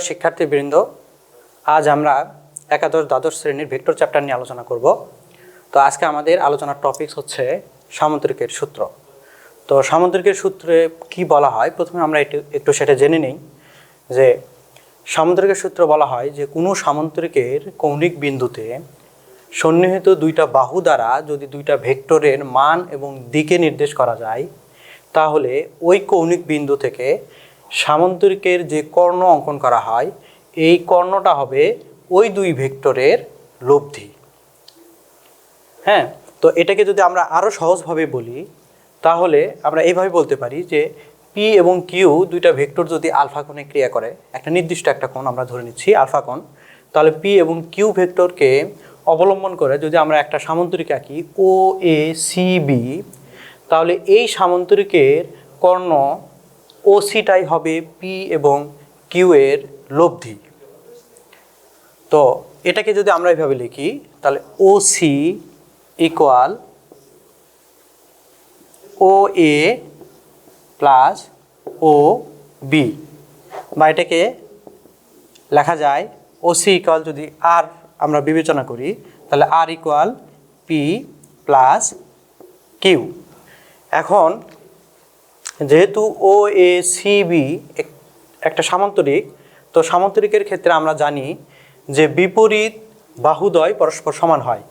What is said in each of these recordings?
শিক্ষার্থীবৃন্দ, আজ আমরা একাদশ দ্বাদশ শ্রেণীর ভেক্টর চ্যাপ্টার নিয়ে আলোচনা করব। তো আজকে আমাদের আলোচনার টপিকস হচ্ছে সামুদ্রিকের সূত্র। তো সামুদ্রিকের সূত্রে কি বলা হয়, প্রথমে আমরা একটু সেটা জেনে নিই যে সামুদ্রিকের সূত্র বলা হয় যে কোনো সামুদ্রিকের কৌণিক বিন্দুতে সন্নিহিত দুইটা বাহু দ্বারা যদি দুইটা ভেক্টরের মান এবং দিকে নির্দেশ করা যায়, তাহলে ওই কৌণিক বিন্দু থেকে সামুদ্রিকের যে কর্ণ অঙ্কন করা হয়, এই কর্ণটা হবে ওই দুই ভেক্টরের লব্ধি। হ্যাঁ, তো এটাকে যদি আমরা আরও সহজভাবে বলি, তাহলে আমরা এইভাবে বলতে পারি যে পি এবং কিউ দুইটা ভেক্টর যদি আলফা কোণে ক্রিয়া করে, একটা নির্দিষ্ট একটা কোণ আমরা ধরে নিচ্ছি আলফা কোণ, তাহলে পি এবং কিউ ভেক্টরকে অবলম্বন করে যদি আমরা একটা সামুদ্রিক আঁকি ও এ সি বি, তাহলে এই সামুদ্রিকের কর্ণ ও সিটাই হবে পি এবং কিউ এর লব্ধি। তো এটাকে যদি আমরা এইভাবে লিখি, তাহলে ও C equal O A plus O B, বা এটাকে লেখা যায় ও সি ইকুয়াল, যদি আর আমরা বিবেচনা করি তাহলে আর ইকুয়াল পি প্লাস কিউ। এখন যেহেতু ও এ সি বি একটা সামান্তরিক, তো সামান্তরিকের ক্ষেত্রে আমরা জানি যে বিপরীত বাহুদ্বয় পরস্পর সমান হয়।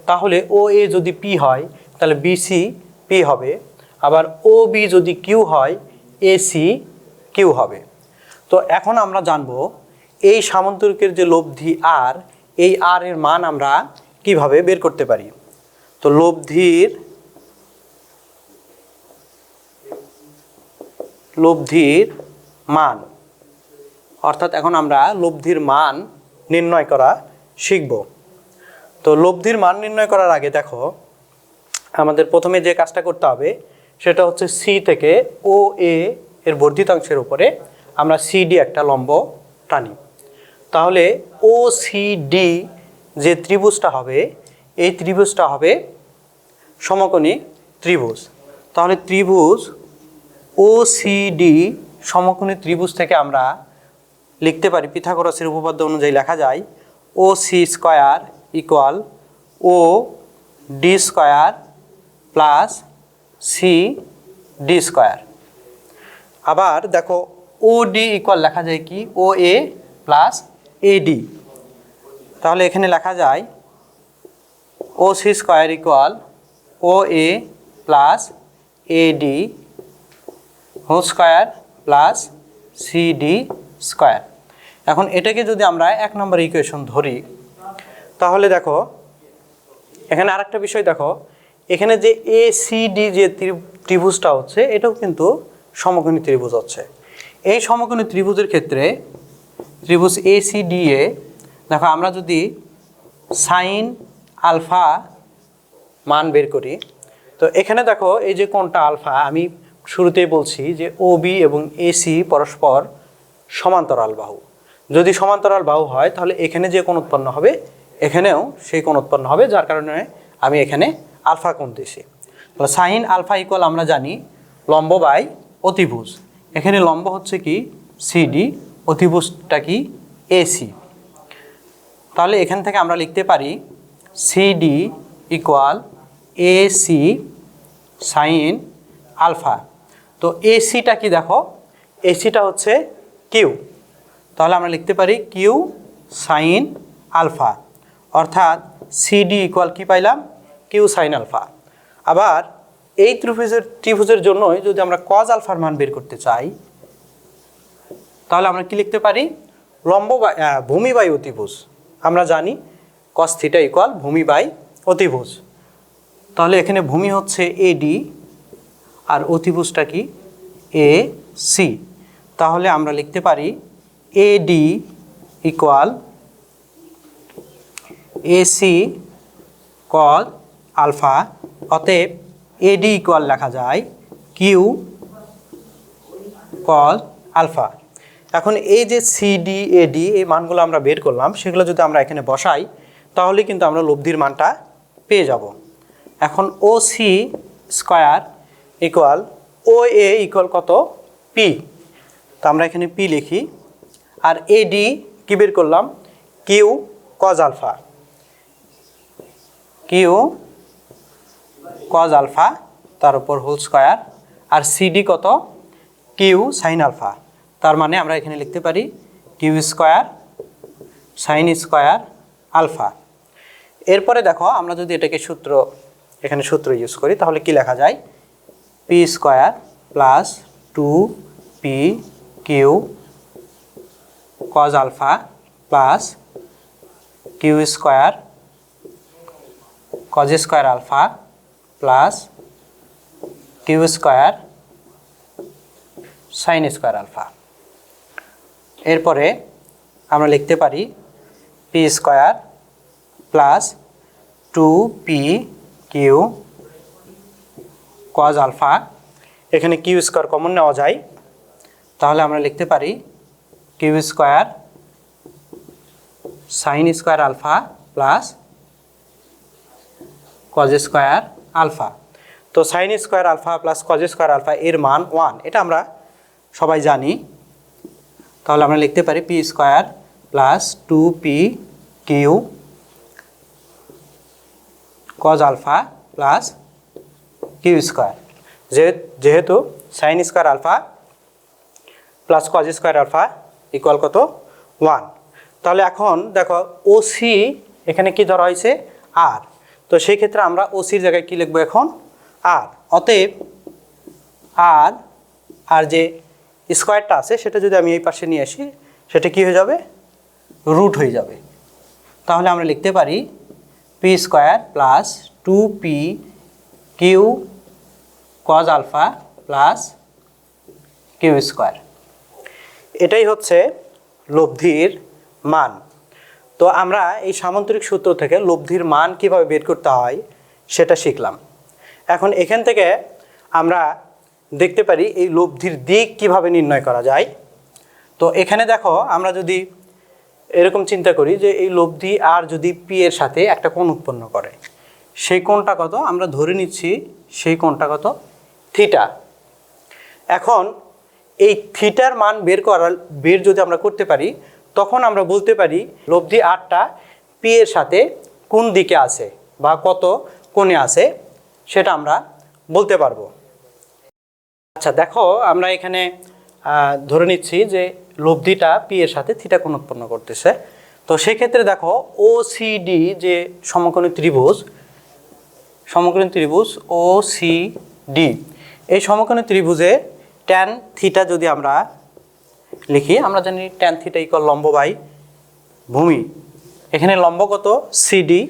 তাহলে ও এ যদি পি হয় তাহলে বিসি পি হবে, আবার ও বি যদি কিউ হয় এসি কিউ হবে। তো এখন আমরা জানব এই সামান্তরিকের যে লব্ধি আর, এই আর এর মান আমরা কিভাবে বের করতে পারি। তো লব্ধির মান, অর্থাৎ এখন আমরা লব্ধির মান নির্ণয় করা শিখব। তো লব্ধির মান নির্ণয় করার আগে দেখো, আমাদের প্রথমে যে কাজটা করতে হবে সেটা হচ্ছে সি থেকে ও এ এর বর্ধিতাংশের উপরে আমরা সিডি একটা লম্ব টানি। তাহলে ও সিডি যে ত্রিভুজটা হবে, এই ত্রিভুজটা হবে সমকোণী ত্রিভুজ। তাহলে ত্রিভুজ ও সিডি সমকোণী ত্রিভুজ থেকে আমরা লিখতে পারি, পিথাগোরাসের উপপাদ্য অনুযায়ী লেখা যায় O C square equal O D square plus C D square. আবার দেখো ও ডি ইকুয়াল লেখা যায় কি ও এ প্লাস এডি। তাহলে এখানে লেখা যায় O C square equal O A plus AD whole square plus CD square. এখন এটাকে যদি আমরা 1 নম্বর ইকুয়েশন ধরি, তাহলে দেখো এখানে আরেকটা বিষয় দেখো, এখানে যে এ সি ডি যে ত্রিভুজটা হচ্ছে, এটাও কিন্তু সমকোণী ত্রিভুজ হচ্ছে। এই সমকোণী ত্রিভুজের ক্ষেত্রে ত্রিভুজ এ সি ডি এ দেখো, আমরা যদি সাইন আলফা মান বের করি, তো এখানে দেখো এই যে কোণটা আলফা, আমি শুরুতেই বলছি যে ও বি এবং এসি পরস্পর সমান্তরাল বাহু। যদি সমান্তরাল বাহু হয় তাহলে এখানে যে কোণ উৎপন্ন হবে এখানেও সেই কোণ উৎপন্ন হবে, যার কারণে আমি এখানে আলফা কোণ দিয়েছি। তাহলে সাইন আলফা ইকুয়াল আমরা জানি লম্ব বাই অতিভুজ। এখানে লম্ব হচ্ছে কি সিডি, অতিভুজটা কি এসি। তাহলে এখান থেকে আমরা লিখতে পারি CD equal AC sine alpha. তো এসিটা কি দেখো, এসিটা হচ্ছে কিউ। তাহলে আমরা লিখতে পারি কিউ সাইন আলফা, অর্থাৎ সিডি ইকুয়াল কি পাইলাম কিউ সাইন আলফা। আবার এই ত্রিভুজের জন্যই যদি আমরা কজ আলফার মান বের করতে চাই, তাহলে আমরা কি লিখতে পারি লম্ব বাই ভূমি বাই অতিভুজ। আমরা জানি কস থিটা ইকুয়াল ভূমি বাই অতিভুজ। তাহলে এখানে ভূমি হচ্ছে এডি আর অতিভুজটা কি এ সি। তাহলে আমরা লিখতে পারি AD equal AC cos alpha. অতএব এডি ইকুয়াল লেখা যায় কিউ কজ আলফা। এখন এই যে সিডি এডি এই মানগুলো আমরা বের করলাম, সেগুলো যদি আমরা এখানে বসাই তাহলে কিন্তু আমরা লব্ধির মানটা পেয়ে যাব। এখন ও C square equal O A equal কত পি। তো আমরা এখানে পি লিখি, আর এডি কি বের করলাম, Q cos alpha, Q cos alpha তার উপর হোল স্কয়ার, আর সিডি কত, কিউ সাইন আলফা। তার মানে আমরা এখানে লিখতে পারি Q square sine square alpha. এরপরে দেখো আমরা যদি এটাকে সূত্র, এখানে সূত্র ইউজ করি তাহলে কি লেখা যায়, p square plus 2p Q cos alpha plus Q square cos square alpha plus Q square sine square alpha. এরপরে আমরা লিখতে পারি P square plus 2p Q cos alpha, এখানে কিউ স্কয়ার কমন নেওয়া যায়, তাহলে আমরা লিখতে পারি Q square sine square alpha plus cos square alpha. তো sine square alpha plus cos square alpha এর মান 1, এটা আমরা সবাই জানি। তাহলে আমরা লিখতে পারি P square plus 2p Q cos alpha plus Q square, যেহেতু sine square alpha plus cos square alpha equal কত 1। তাহলে এখন দেখো ওসি এখানে কি ধরা হয়েছে, আর, তো সেই ক্ষেত্রে আমরা ওসির জায়গায় কি লিখবো এখন, আর। অতএব আর যে স্কয়ারটা আছে সেটা যদি আমি এই পাশে নিয়ে আসি সেটা কি হয়ে যাবে, রুট হয়ে যাবে। তাহলে আমরা লিখতে পারি P square plus 2p Q cos alpha plus Q square. এটাই হচ্ছে লব্ধির মান। তো আমরা এই সামান্তরিক সূত্র থেকে লব্ধির মান কিভাবে বের করতে হয় সেটা শিখলাম। এখন এখান থেকে আমরা দেখতে পারি এই লব্ধির দিক কিভাবে নির্ণয় করা যায়। তো এখানে দেখো আমরা যদি এরকম চিন্তা করি যে এই লব্ধি আর যদি পি এর সাথে একটা কোণ উৎপন্ন করে, সেই কোণটা কত, আমরা ধরে নিচ্ছি সেই কোণটা কত, থিটা। এখন এই থিটার মান বের যদি আমরা করতে পারি তখন আমরা বলতে পারি লব্ধি আরটা পি এর সাথে কোন দিকে আছে বা কত কোণে আছে সেটা আমরা বলতে পারবো। আচ্ছা দেখো আমরা এখানে ধরে নিচ্ছি যে লব্ধিটা পি এর সাথে থিটা কোণ উৎপন্ন করতেছে। তো সেক্ষেত্রে দেখো ওসিডি যে সমকোণী ত্রিভুজ ওসিডি, এই সমকোণী ত্রিভুজে ট্যান থিটা যদি আমরা লিখি, আমরা জানি ট্যান থিটা ইকুয়াল লম্ব বাই ভূমি। এখানে লম্ব কত সিডি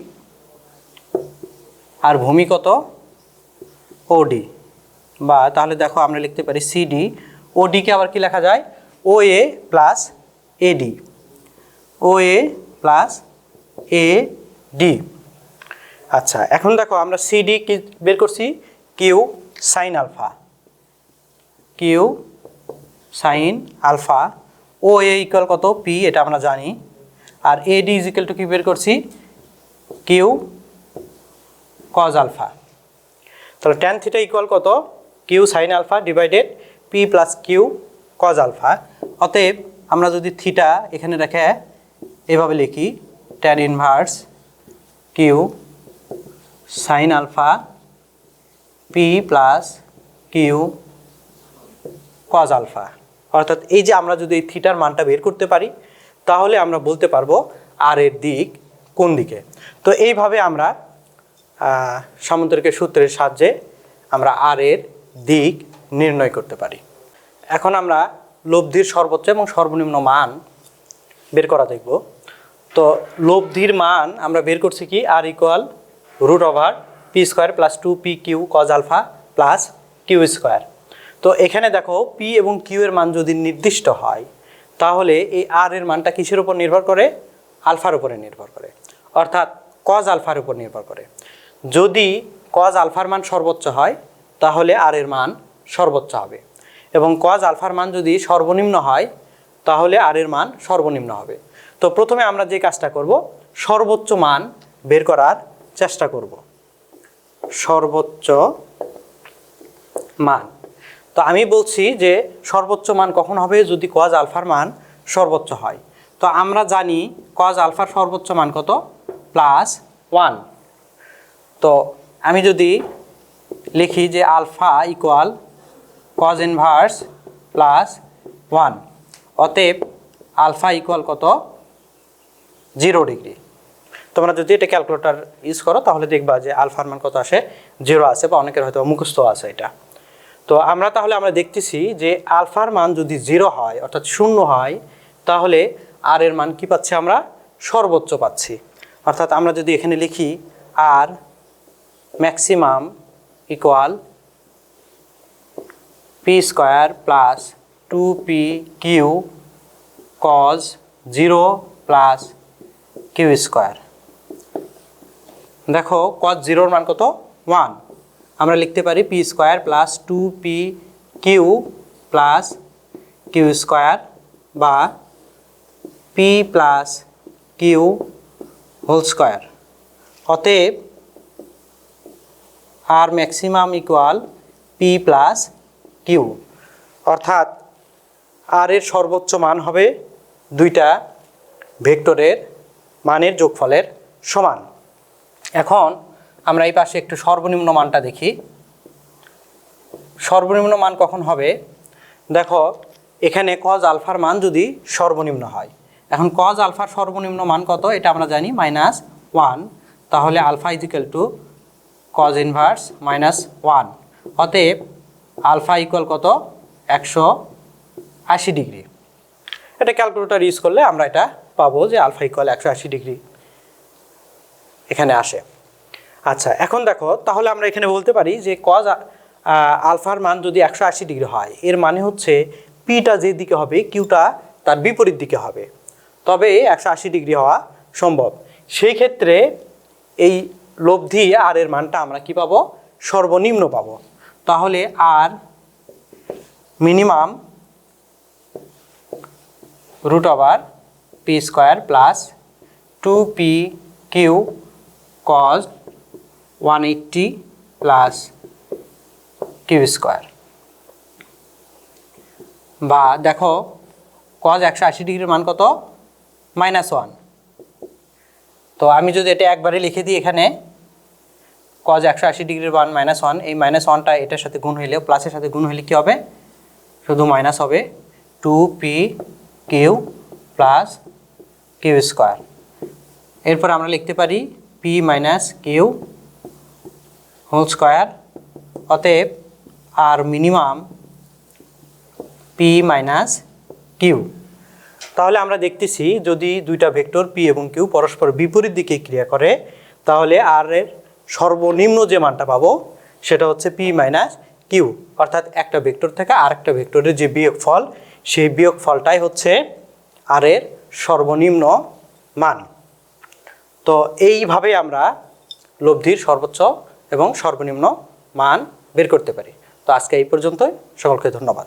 আর ভূমি কত ওডি, বা তাহলে দেখো আমরা লিখতে পারি সিডি, ওডিকে আবার কি লেখা যায়, O A plus AD, O A plus A D. আচ্ছা এখন দেখো আমরা সিডি কি বের করছি, q sine alpha, q sine alpha, O A equal কত পি, এটা আমরা জানি। আর এডি ইজ ইকুয়াল টু কি বের করছি, কিউ কজ আলফা। তাহলে ট্যান থিটা ইকুয়াল কত, Q sine alpha divided p plus Q cos alpha. অতএব আমরা যদি থিটা এখানে রেখে এভাবে লিখি, tan inverse Q sine alpha P plus Q cos alpha. অর্থাৎ এই যে আমরা যদি এই থিটার মানটা বের করতে পারি তাহলে আমরা বলতে পারবো আর এর দিক কোন দিকে। তো এইভাবে আমরা সামান্তরিকের সূত্রের সাহায্যে আমরা আর এর দিক নির্ণয় করতে পারি। এখন আমরা লব্ধির সর্বোচ্চ এবং সর্বনিম্ন মান বের করা দেখব। তো লব্ধির মান আমরা বের করছি কি, R equal root over p square plus 2p Q cos alpha plus q square. তো এখানে দেখো পি এবং কিউ এর মান যদি নির্দিষ্ট হয় তাহলে এই আর এর মানটা কিসের উপর নির্ভর করে, আলফার উপরে নির্ভর করে, অর্থাৎ কজ আলফার উপর নির্ভর করে। যদি কজ আলফার মান সর্বোচ্চ হয় তাহলে আর এর মান সর্বোচ্চ হবে, এবং কজ আলফার মান যদি সর্বনিম্ন হয় তাহলে আর এর মান সর্বনিম্ন হবে। তো প্রথমে আমরা যে কাজটা করব, সর্বোচ্চ মান বের করার চেষ্টা করব। সর্বোচ্চ মান, তো আমি বলছি যে সর্বোচ্চ মান কখন হবে, যদি কজ আলফার মান সর্বোচ্চ হয়। তো আমরা জানি কজ আলফার সর্বোচ্চ মান কত, +1। তো আমি যদি লিখি যে আলফা ইকুয়াল কজ ইনভার্স +1, অতএব আলফা ইকুয়াল কত, 0 ডিগ্রি। তোমরা যদি এটা ক্যালকুলেটর ইউজ করো তাহলে দেখবা যে আলফার মান কত আসে, 0 আসে, বা অনেকের হয়তো মুখস্থ আছে এটা। তো আমরা দেখতেছি যে আলফার মান যদি 0 হয় অর্থাৎ 0 হয়, তাহলে আর এর মান কি পাচ্ছি আমরা, সর্বোচ্চ পাচ্ছি। অর্থাৎ আমরা যদি এখানে লিখি R maximum equal p² plus 2pq cos 0 plus q²। দেখো cos 0 মান কত, 1। আমরা লিখতে পারি p² plus 2pq plus q² বা p plus q whole square. অতএব R maximum equal p plus q, অর্থাৎ আর এর সর্বোচ্চ মান হবে দুইটা ভেক্টরের মানের যোগফলের সমান। এখন আমরা এই পাশে একটু সর্বনিম্ন মানটা দেখি। সর্বনিম্ন মান কখন হবে, দেখো এখানে কজ আলফার মান যদি সর্বনিম্ন হয়। এখন কজ আলফার সর্বনিম্ন মান কত, এটা আমরা জানি -1। তাহলে alpha equal to cos inverse -1। অতএব আলফা ইকুয়াল কত, 180 ডিগ্রি। এটা ক্যালকুলেটর ইউজ করলে আমরা এটা পাবো যে আলফা ইকুয়াল 180 ডিগ্রি এখানে আসে। আচ্ছা, এখন দেখো তাহলে আমরা এখানে বলতে পারি যে কজ আলফার মান যদি 180 ডিগ্রি হয়, এর মানে হচ্ছে পিটা যে দিকে হবে কিউটা তার বিপরীত দিকে হবে, তবে 180 ডিগ্রি হওয়া সম্ভব। সেই ক্ষেত্রে এই লব্ধি আর এর মানটা আমরা কি পাবো, সর্বনিম্ন পাবো। তাহলে R minimum √p² plus 2pq cos 180 plus q²। বা দেখো cos 180 ডিগ্রির মান কত, -1। তো আমি যদি এটা একবারে লিখে দিই, এখানে cos 180 ডিগ্রির মান -1, এই -1টা এটার সাথে গুণ হইলে, প্লাসের সাথে গুণ হইলে কী হবে, শুধু মাইনাস হবে, 2pq প্লাস q²। এরপর আমরা লিখতে পারি p minus Q whole square. অতএব আর মিনিমাম p মাইনাস কিউ। তাহলে আমরা দেখতেছি যদি দুইটা ভেক্টর p এবং q পরস্পর বিপরীত দিকে ক্রিয়া করে, তাহলে আর এর সর্বনিম্ন যে মানটা পাবো সেটা হচ্ছে p মাইনাস কিউ, অর্থাৎ একটা ভেক্টর থেকে আরেকটা ভেক্টরের যে বিয়োগফল, সেই বিয়োগফলটাই হচ্ছে আর এর সর্বনিম্ন মান। তো এইভাবে আমরা লব্ধির সর্বোচ্চ এবং সর্বনিম্ন মান বের করতে পারি। তো আজকে এই পর্যন্তই, সকলকে ধন্যবাদ।